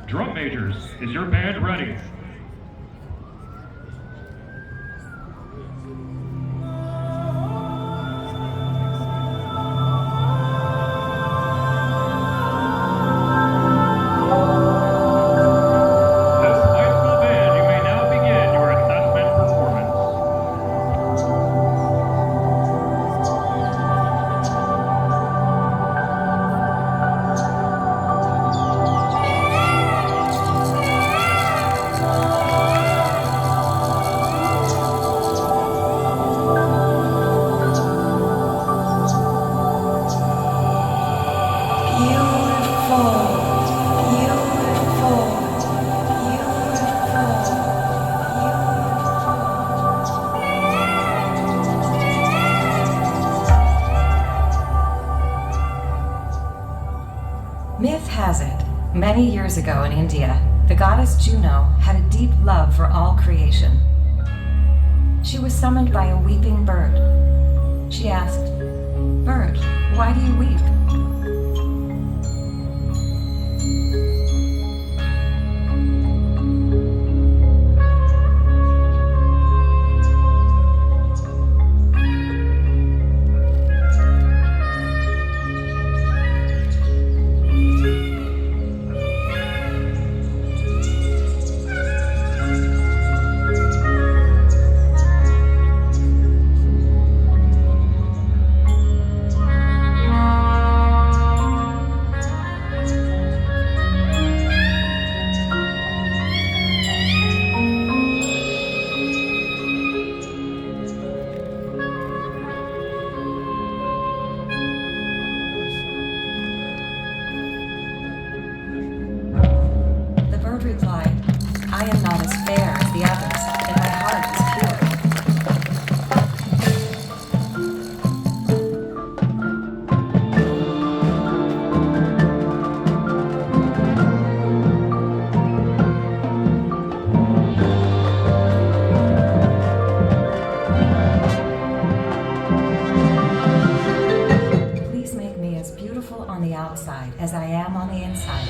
Drum majors, is your band ready? Myth has it, many years ago in India, the goddess Juno had a deep love for all creation. She was summoned by a weeping bird. She asked, "Bird, why do you weep?" Replied, "I am not as fair as the others, and my heart is pure." Please make me as beautiful on the outside as I am on the inside.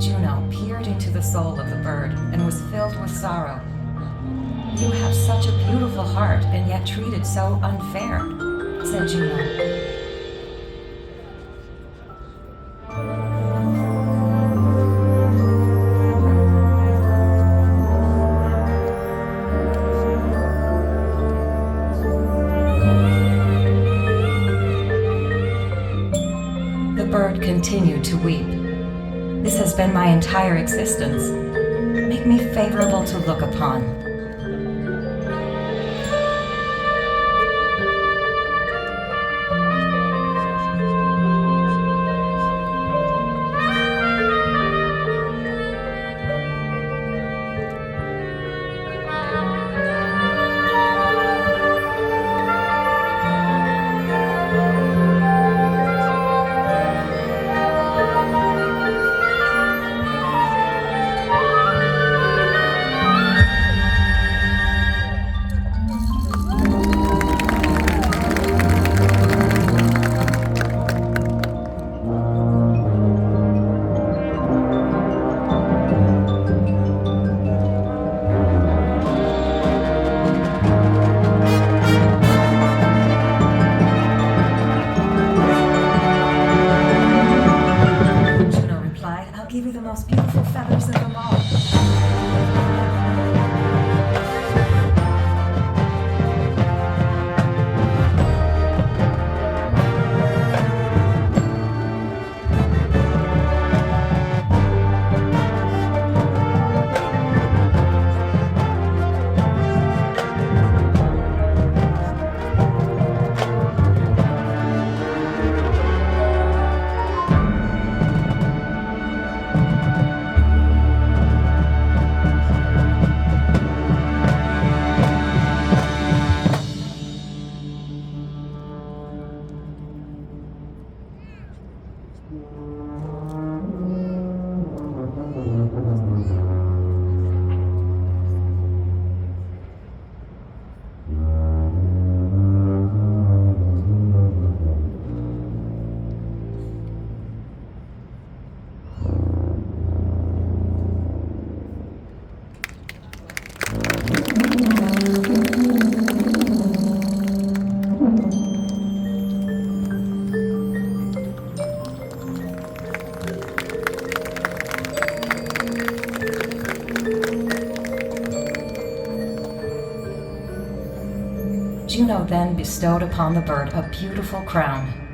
Juno peered into the soul of the bird and was filled with sorrow. "You have such a beautiful heart and yet treated so unfair," said Juno. continue to weep. This has been my entire existence. Make me favorable to look upon. Juno replied, I'll give you the most beautiful feathers of them all. Juno then bestowed upon the bird a beautiful crown.